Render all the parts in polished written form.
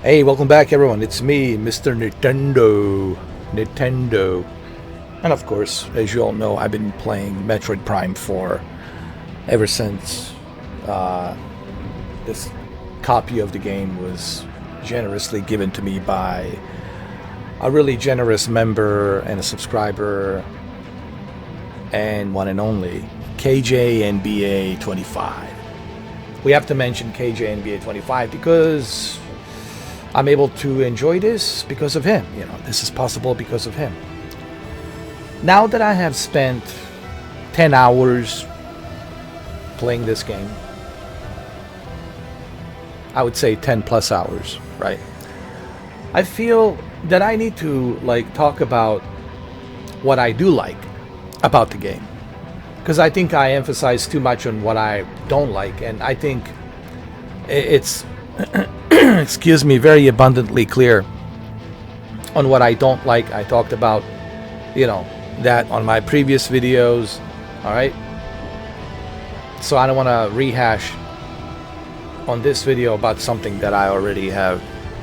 Hey, welcome back, everyone. It's me, Mr. Nintendo. And of course, as you all know, I've been playing Metroid Prime 4 ever since this copy of the game was generously given to me by a really generous member and a subscriber, and one and only KJNBA25. We have to mention KJNBA25 because I'm able to enjoy this because of him. This is possible because of him. Now that I have spent 10 hours playing this game, I would say 10 plus hours, right? I feel that I need to talk about what I do like about the game, because I think I emphasize too much on what I don't like, and I think it's excuse me, very abundantly clear on what I don't like. I talked about, that on my previous videos, all right? So I don't want to rehash on this video about something that I already have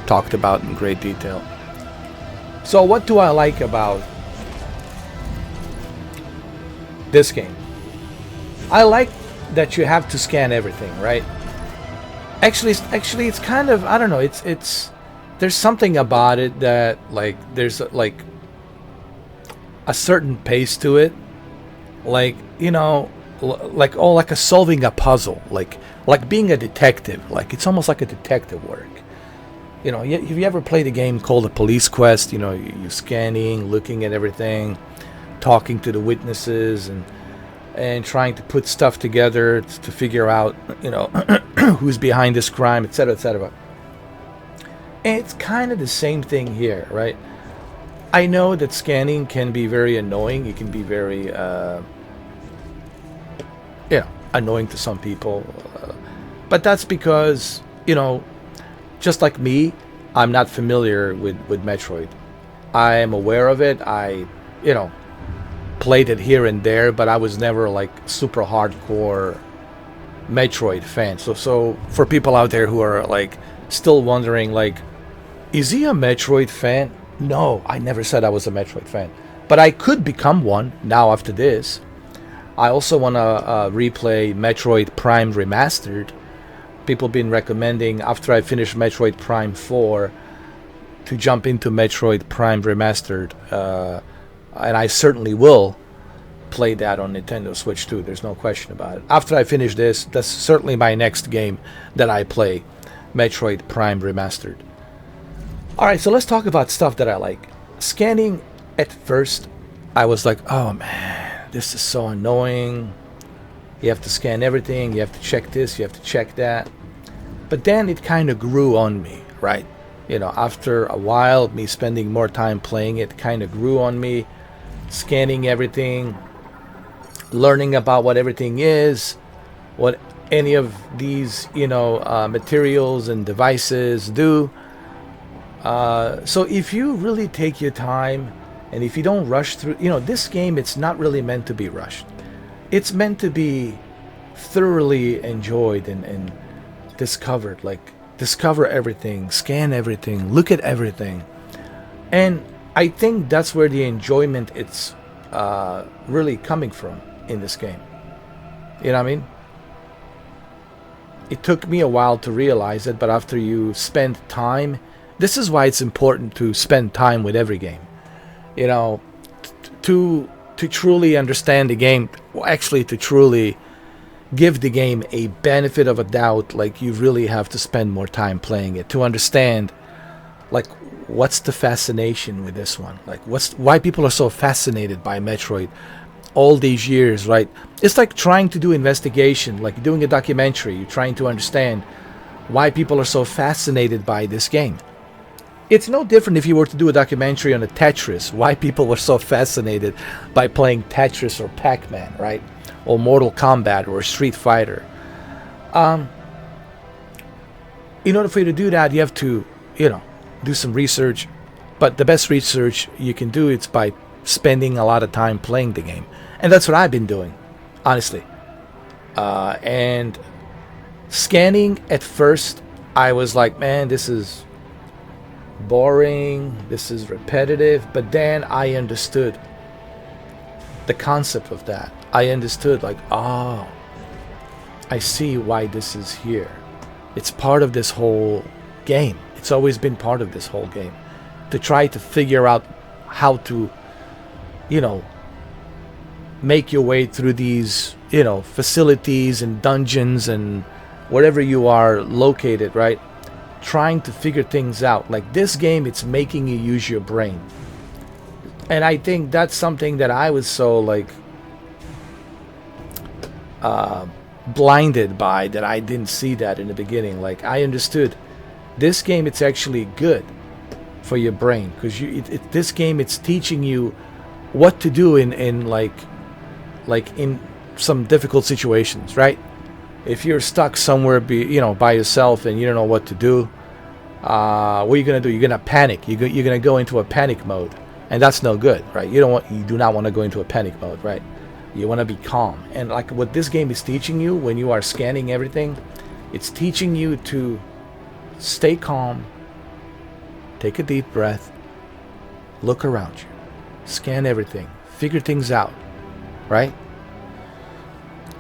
talked about in great detail. So what do I like about this game? I like that you have to scan everything, right? Actually, it's kind of, I don't know. It's there's something about it that there's a certain pace to it, like a solving a puzzle, like being a detective. Like it's almost like a detective work. Have you ever played a game called a Police Quest? You're scanning, looking at everything, talking to the witnesses, and trying to put stuff together to figure out, who's behind this crime, etc., etc. And it's kind of the same thing here, right? I know that scanning can be very annoying. It can be very, annoying to some people. But that's because, just like me, I'm not familiar with Metroid. I am aware of it. I, played it here and there, but I was never super hardcore Metroid fan. So for people out there who are still wondering, is he a Metroid fan? No, I never said I was a Metroid fan, but I could become one now after this. I also want to replay Metroid Prime Remastered. People have been recommending, after I finish Metroid Prime 4, to jump into Metroid Prime Remastered, and I certainly will play that on Nintendo Switch too. There's no question about it. After I finish this, that's certainly my next game that I play, Metroid Prime Remastered. Alright, so let's talk about stuff that I like. Scanning, at first, I was like, oh man, this is so annoying. You have to scan everything, you have to check this, you have to check that. But then it kind of grew on me, right? After a while, me spending more time playing it kind of grew on me. Scanning everything, learning about what everything is, what any of these, materials and devices do. So if you really take your time, and if you don't rush through, this game, it's not really meant to be rushed. It's meant to be thoroughly enjoyed and discovered. Discover everything, scan everything, look at everything. And I think that's where the enjoyment it's really coming from in this game. You know what I mean? It took me a while to realize it, but after you spend time, this is why it's important to spend time with every game. To truly understand the game, actually to truly give the game a benefit of a doubt, you really have to spend more time playing it to understand, what's the fascination with this one? Why people are so fascinated by Metroid all these years, right? It's like trying to do investigation, like doing a documentary. You're trying to understand why people are so fascinated by this game. It's no different if you were to do a documentary on a Tetris, why people were so fascinated by playing Tetris or Pac-Man, right? Or Mortal Kombat or Street Fighter. In order for you to do that, you have to, do some research. But the best research you can do is by spending a lot of time playing the game. And that's what I've been doing, honestly. And scanning, at first, I was like, man, this is boring, this is repetitive. But then I understood the concept of that. I understood, like, oh, I see why this is here. It's part of this whole game. It's always been part of this whole game. To try to figure out how to, you know, make your way through these, you know, facilities and dungeons and wherever you are located, right? Trying to figure things out. Like this game, it's making you use your brain. And I think that's something that I was so like blinded by, that I didn't see that in the beginning. Like I understood this game, it's actually good for your brain, because this game, it's teaching you what to do in like in some difficult situations, right? If you're stuck somewhere, by yourself and you don't know what to do, what are you gonna do? You're gonna panic. You're gonna go into a panic mode, and that's no good, right? You do not want to go into a panic mode, right? You want to be calm. And like what this game is teaching you when you are scanning everything, it's teaching you to stay calm, take a deep breath, look around you, scan everything, figure things out, right?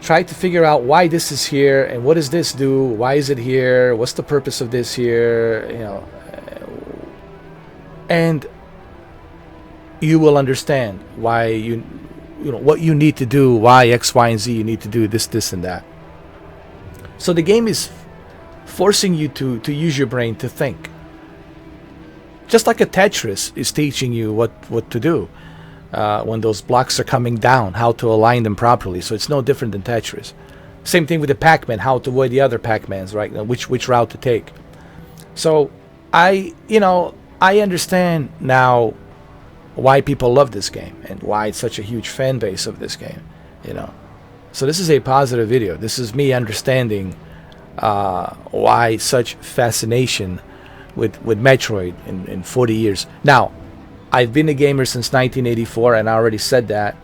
Try to figure out why this is here and what does this do? Why is it here? What's the purpose of this here? And you will understand why what you need to do, why X, Y, and Z you need to do this, and that. So the game is forcing you to use your brain to think. Just like a Tetris is teaching you what to do. When those blocks are coming down, how to align them properly. So it's no different than Tetris. Same thing with the Pac-Man, how to avoid the other Pac-Mans, right? Which route to take. So I understand now why people love this game and why it's such a huge fan base of this game, So this is a positive video. This is me understanding why such fascination with Metroid in 40 years. Now, I've been a gamer since 1984, and I already said that.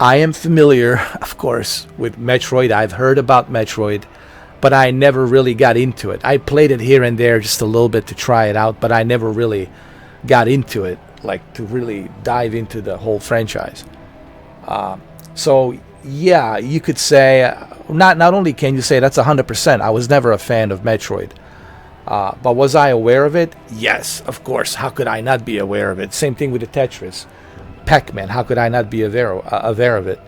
I am familiar, of course, with Metroid. I've heard about Metroid, but I never really got into it. I played it here and there just a little bit to try it out, but I never really got into it, like to really dive into the whole franchise. So, yeah, you could say, not only can you say that's 100%, I was never a fan of Metroid. But was I aware of it? Yes, of course. How could I not be aware of it? Same thing with the Tetris. Pac-Man, how could I not be aware of it?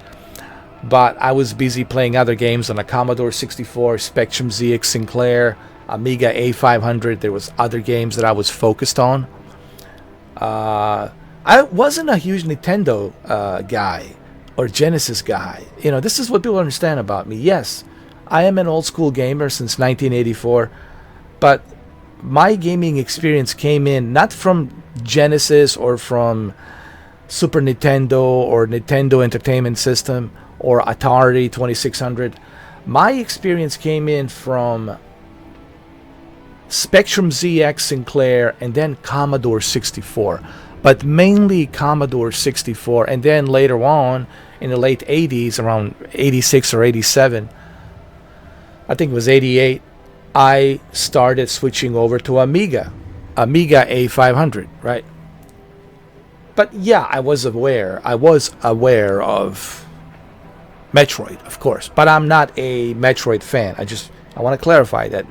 But I was busy playing other games on a Commodore 64, Spectrum ZX Sinclair, Amiga A500. There was other games that I was focused on. I wasn't a huge Nintendo guy or Genesis guy. This is what people understand about me. Yes, I am an old school gamer since 1984. But my gaming experience came in not from Genesis or from Super Nintendo or Nintendo Entertainment System or Atari 2600. My experience came in from Spectrum ZX Sinclair and then Commodore 64. But mainly Commodore 64. And then later on, in the late 80s, around 86 or 87, I think it was 88, I started switching over to Amiga A500, right? But yeah, I was aware of Metroid, of course, but I'm not a Metroid fan. I want to clarify that.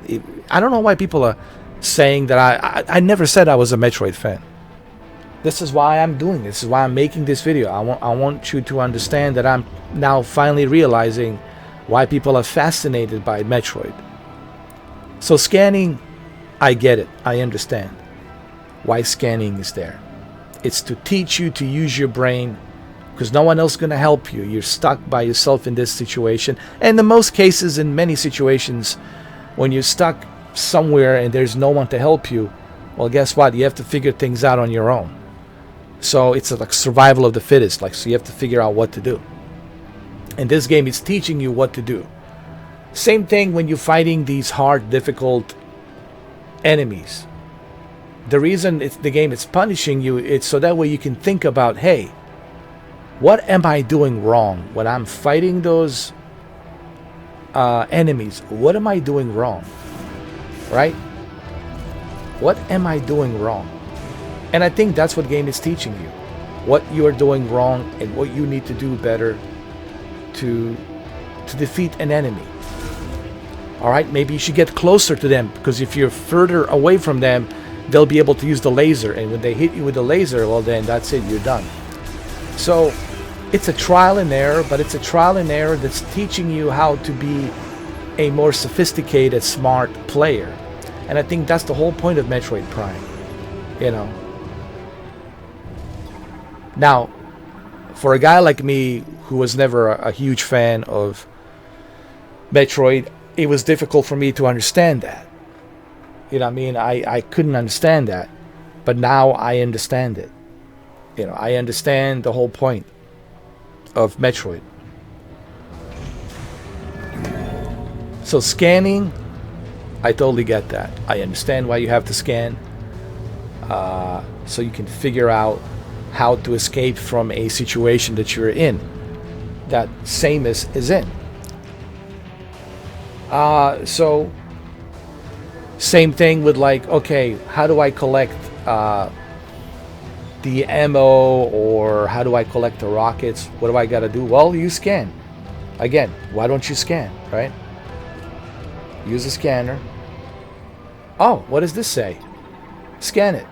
I don't know why people are saying that I never said I was a Metroid fan. This is why I'm doing this. This is why I'm making this video. I want you to understand that I'm now finally realizing why people are fascinated by Metroid. So scanning, I get it. I understand why scanning is there. It's to teach you to use your brain, because no one else is going to help you. You're stuck by yourself in this situation. And in most cases, in many situations, when you're stuck somewhere and there's no one to help you, well, guess what? You have to figure things out on your own. So it's like survival of the fittest. So you have to figure out what to do. And this game is teaching you what to do. Same thing when you're fighting these hard, difficult enemies. The reason the game is punishing you, it's so that way you can think about, hey, what am I doing wrong when I'm fighting those enemies? What am I doing wrong? Right? What am I doing wrong? And I think that's what game is teaching you. What you are doing wrong and what you need to do better to defeat an enemy. All right, maybe you should get closer to them, because if you're further away from them, they'll be able to use the laser, and when they hit you with the laser, well then that's it, you're done. So it's a trial and error, but it's a trial and error that's teaching you how to be a more sophisticated, smart player. And I think that's the whole point of Metroid Prime, you know. Now, for a guy like me who was never a huge fan of Metroid, it was difficult for me to understand that. You know what I mean? I couldn't understand that. But now I understand it. You know, I understand the whole point of Metroid. So scanning, I totally get that. I understand why you have to scan. So you can figure out how to escape from a situation that you're in, that Samus is in. So same thing with like, okay, how do I collect the ammo, or how do I collect the rockets? What do I gotta do? Well, you scan. Again, why don't you scan, right? Use a scanner. Oh, what does this say? Scan it.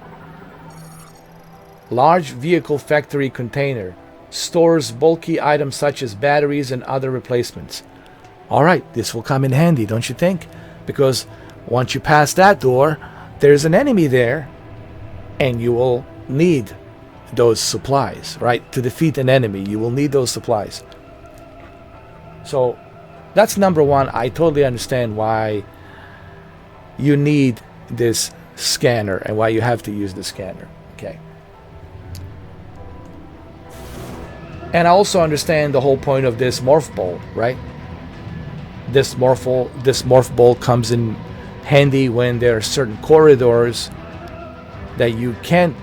Large vehicle factory container. Stores bulky items such as batteries and other replacements. Alright, this will come in handy, don't you think? Because once you pass that door, there's an enemy there, and you will need those supplies, right? To defeat an enemy, you will need those supplies. So, that's number one. I totally understand why you need this scanner and why you have to use the scanner, okay? And I also understand the whole point of this morph ball, right? This morph ball comes in handy when there are certain corridors that you can't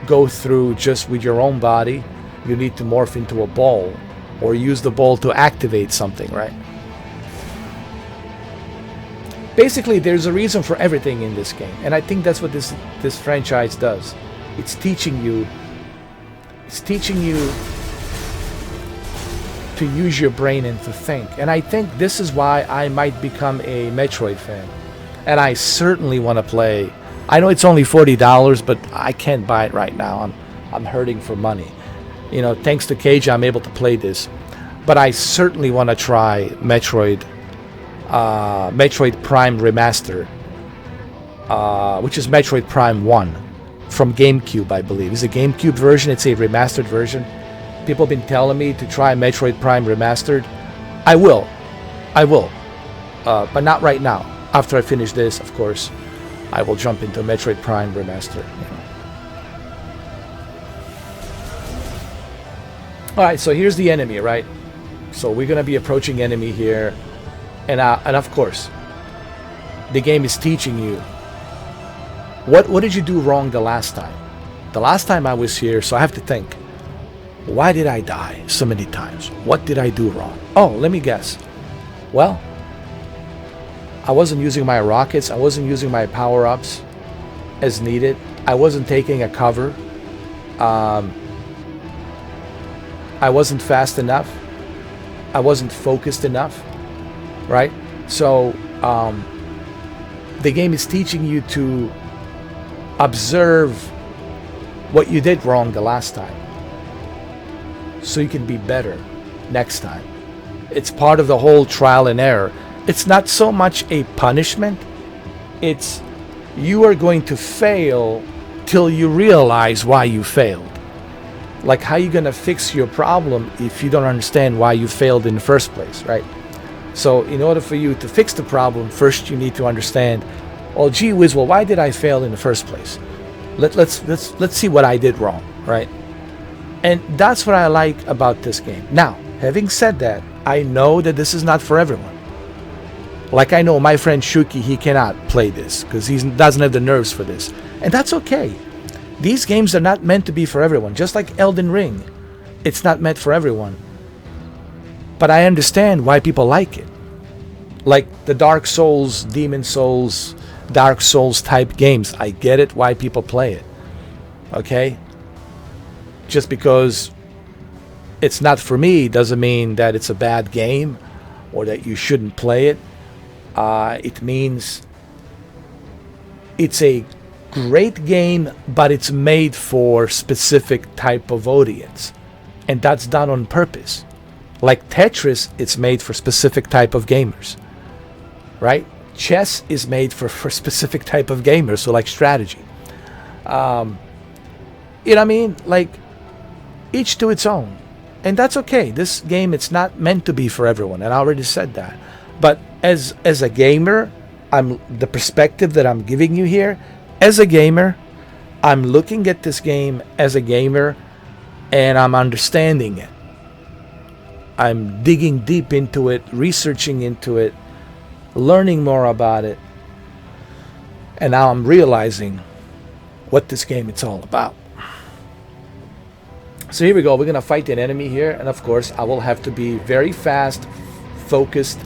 go through just with your own body. You need to morph into a ball or use the ball to activate something, right? Basically, there's a reason for everything in this game, and I think that's what this franchise does. It's teaching you to use your brain and to think. And I think this is why I might become a Metroid fan. And I certainly want to play. I know it's only $40, but I can't buy it right now. I'm hurting for money. You know, thanks to Cage, I'm able to play this. But I certainly want to try Metroid Prime Remaster, which is Metroid Prime 1 from GameCube, I believe. It's a GameCube version. It's a remastered version. People have been telling me to try Metroid Prime Remastered. I will, but not right now. After I finish this, of course, I will jump into Metroid Prime Remastered. Alright, so here's the enemy, right? So we're going to be approaching enemy here. And of course, the game is teaching you. What did you do wrong the last time? The last time I was here, so I have to think. Why did I die so many times? What did I do wrong? Oh, let me guess. Well, I wasn't using my rockets. I wasn't using my power-ups as needed. I wasn't taking a cover. I wasn't fast enough. I wasn't focused enough. Right? So, the game is teaching you to observe what you did wrong the last time, so you can be better next time. It's part of the whole trial and error. It's not so much a punishment. It's you are going to fail till you realize why you failed. Like, how are you going to fix your problem if you don't understand why you failed in the first place, right? So in order for you to fix the problem, first you need to understand, well, gee whiz, well, why did I fail in the first place? Let's see what I did wrong, right? And that's what I like about this game. Now, having said that, I know that this is not for everyone. Like, I know my friend Shuki, he cannot play this because he doesn't have the nerves for this. And that's okay. These games are not meant to be for everyone. Just like Elden Ring, it's not meant for everyone. But I understand why people like it. Like the Dark Souls, Demon Souls, Dark Souls type games. I get it why people play it. Okay? Just because it's not for me doesn't mean that it's a bad game or that you shouldn't play it. It means it's a great game, but it's made for specific type of audience. And that's done on purpose. Like Tetris, it's made for specific type of gamers. Right? Chess is made for specific type of gamers, so like strategy. You know what I mean? Like, each to its own. And that's okay. This game, it's not meant to be for everyone, and I already said that. But as a gamer, the perspective that I'm giving you here, as a gamer, I'm looking at this game as a gamer, and I'm understanding it. I'm digging deep into it, researching into it, learning more about it, and now I'm realizing what this game it's all about. So here we go. We're gonna fight an enemy here, and of course I will have to be very fast, focused,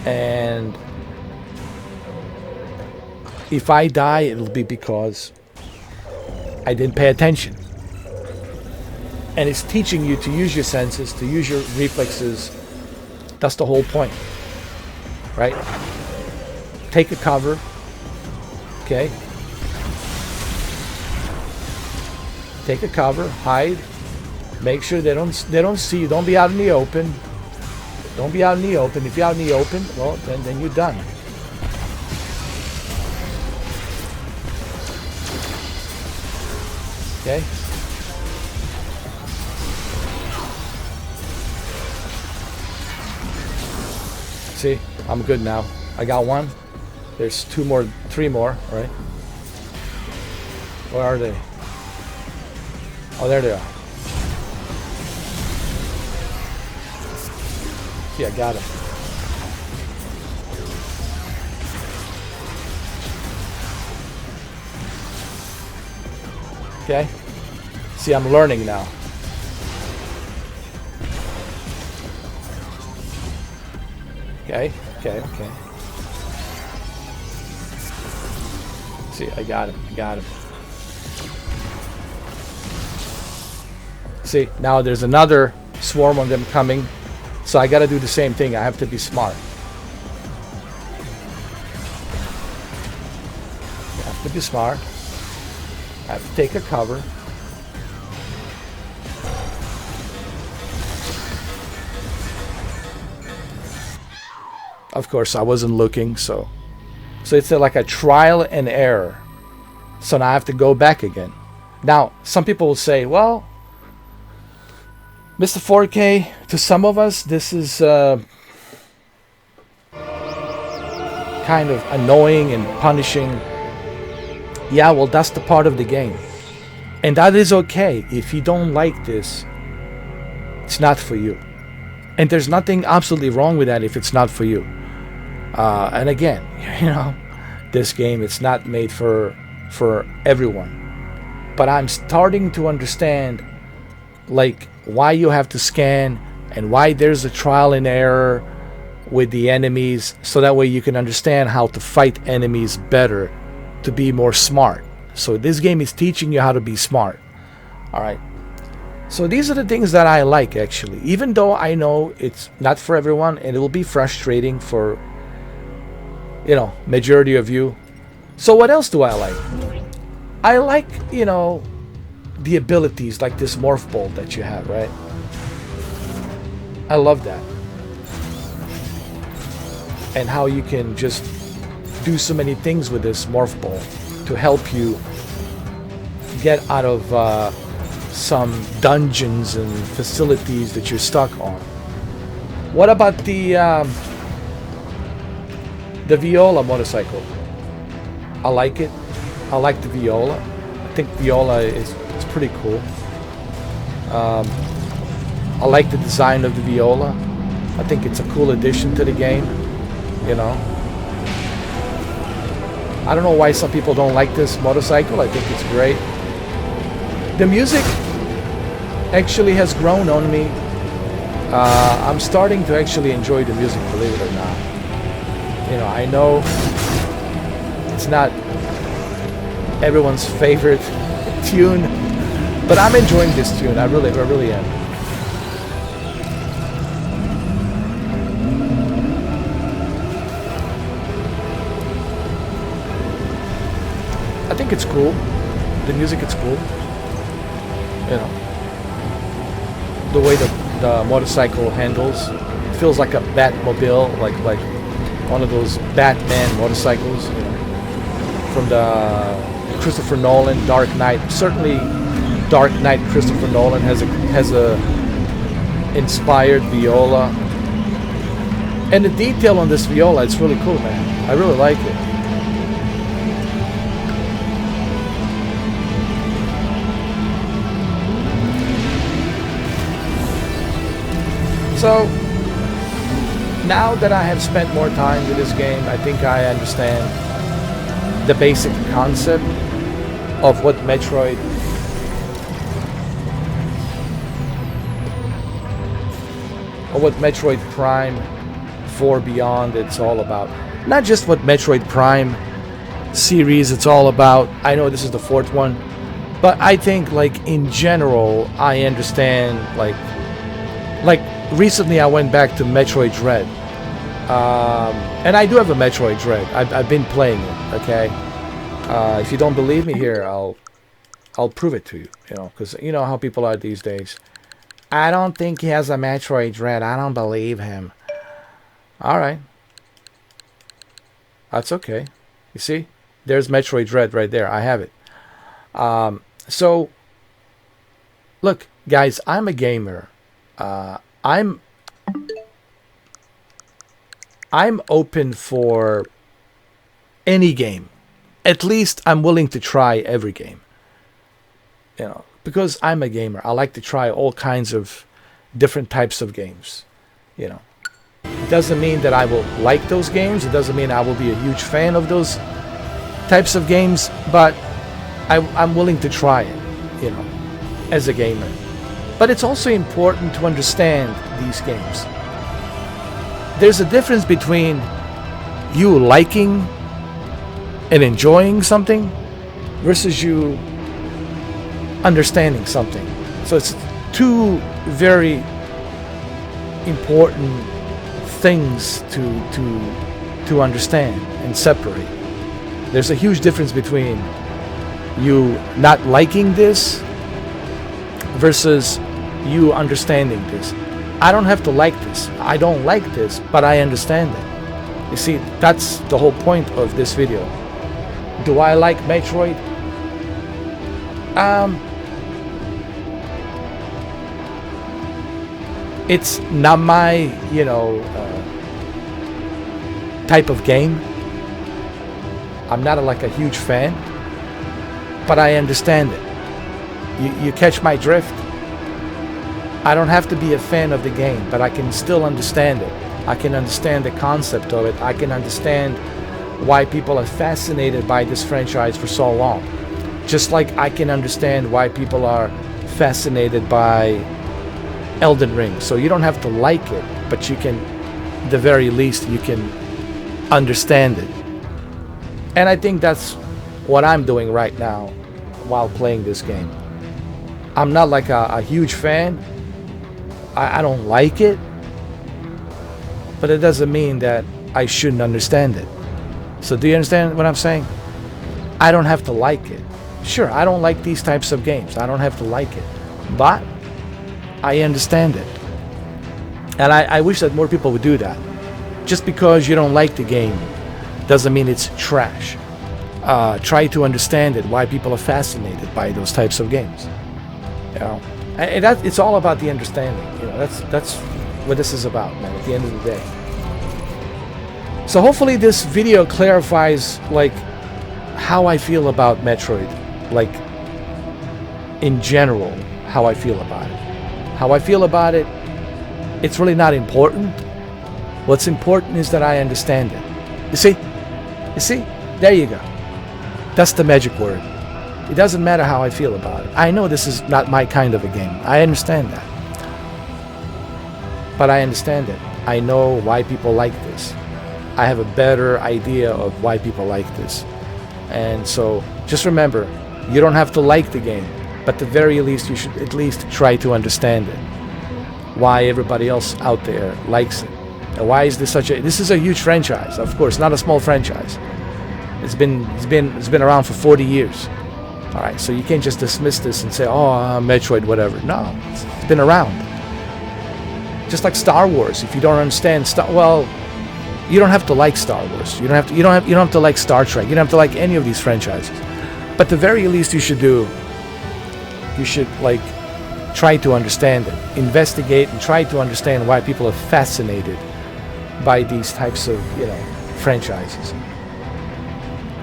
and if I die, it'll be because I didn't pay attention. And it's teaching you to use your senses, to use your reflexes. That's the whole point, right? Take a cover, okay? Take a cover, hide. Make sure they don't see you. Don't be out in the open. Don't be out in the open. If you're out in the open, well, then you're done. Okay? See, I'm good now. I got one. There's two more, three more, right? Where are they? Oh, there they are. See, I got him. Okay? See, I'm learning now. Okay, okay, okay. See, I got him, See, now there's another swarm of them coming, so I gotta do the same thing. I have to be smart. I have to be smart. I have to take a cover. Of course, I wasn't looking, so it's like a trial and error. So now I have to go back again. Now, some people will say, well, Mr. 4K, to some of us, this is kind of annoying and punishing. Yeah, well, that's the part of the game. And that is okay. If you don't like this, it's not for you. And there's nothing absolutely wrong with that if it's not for you. And again, you know, this game, it's not made for everyone. But I'm starting to understand, like, why you have to scan and why there's a trial and error with the enemies, so that way you can understand how to fight enemies better, to be more smart. So this game is teaching you how to be smart. All right. So these are the things that I like, actually, even though I know it's not for everyone and it will be frustrating for, you know, majority of you. So what else do I like? I like, you know, the abilities, like this morph ball that you have, right? I love that. And how you can just do so many things with this morph ball to help you get out of some dungeons and facilities that you're stuck on. What about the Viola motorcycle? I like it. I like the Viola. I think Viola is pretty cool. I like the design of the Viola. I think it's a cool addition to the game. You know, I don't know why some people don't like this motorcycle. I think it's great. The music actually has grown on me. I'm starting to actually enjoy the music, believe it or not. You know, I know It's not everyone's favorite tune, but I'm enjoying this tune. I really am. I think it's cool. The music, it's cool. You know, the way the motorcycle handles, it feels like a Batmobile, like one of those Batman motorcycles. You know, from the Christopher Nolan Dark Knight. Certainly, Dark Knight Christopher Nolan has a inspired viola, and the detail on this viola, it's really cool, man. I really like it. So now that I have spent more time with this game, I think I understand the basic concept of what Metroid Prime 4 Beyond it's all about. Not just what Metroid Prime series it's all about. I know this is the fourth one, but I think like in general I understand like recently I went back to Metroid Dread. And I do have a Metroid Dread. I've been playing it, okay? If you don't believe me here, I'll prove it to you, you know, because you know how people are these days. I don't think he has a Metroid Dread. I don't believe him. Alright. That's okay. You see? There's Metroid Dread right there. I have it. So, look, guys, I'm a gamer. I'm open for any game. At least I'm willing to try every game. You know, because I'm a gamer. I like to try all kinds of different types of games. You know, it doesn't mean that I will like those games. It doesn't mean I will be a huge fan of those types of games. But I'm willing to try it, you know, as a gamer. But it's also important to understand these games. There's a difference between you liking and enjoying something versus you understanding something. So it's two very important things to understand and separate. There's a huge difference between you not liking this versus you understanding this. I don't have to like this. I don't like this, but I understand it. You see, that's the whole point of this video. Do I like Metroid? It's not my, you know, type of game. I'm not like a huge fan, but I understand it. You catch my drift? I don't have to be a fan of the game, but I can still understand it. I can understand the concept of it. I can understand why people are fascinated by this franchise for so long. Just like I can understand why people are fascinated by Elden Ring. So you don't have to like it, but you can, at the very least, you can understand it. And I think that's what I'm doing right now while playing this game. I'm not like a huge fan. I don't like it, but it doesn't mean that I shouldn't understand it. So do you understand what I'm saying? I don't have to like it. Sure, I don't like these types of games. I don't have to like it, but I understand it. And I wish that more people would do that. Just because you don't like the game doesn't mean it's trash. Try to understand it, why people are fascinated by those types of games. You know, and it's all about the understanding. You know, that's what this is about, man. At the end of the day. So hopefully this video clarifies like how I feel about Metroid, like in general, how I feel about it. How I feel about it, it's really not important. What's important is that I understand it. You see, there you go. That's the magic word. It doesn't matter how I feel about it. I know this is not my kind of a game. I understand that. But I understand it. I know why people like this. I have a better idea of why people like this. And so just remember, you don't have to like the game, but at the very least you should at least try to understand it. Why everybody else out there likes it. And why is this this is a huge franchise, of course, not a small franchise. It's been around for 40 years. All right, so you can't just dismiss this and say, "Oh, Metroid, whatever." No, it's been around. Just like Star Wars, if you don't understand you don't have to like Star Wars. You don't have to like Star Trek. You don't have to like any of these franchises. But the very least you should like try to understand it, investigate, and try to understand why people are fascinated by these types of franchises.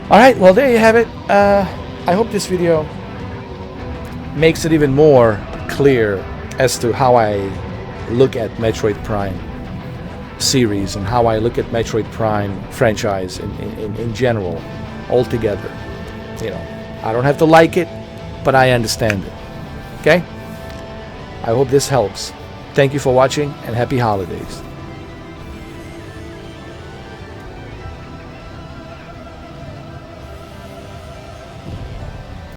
All right, well, there you have it. I hope this video makes it even more clear as to how I look at Metroid Prime series and how I look at Metroid Prime franchise in general, altogether. I don't have to like it, but I understand it. Okay? I hope this helps. Thank you for watching, and happy holidays.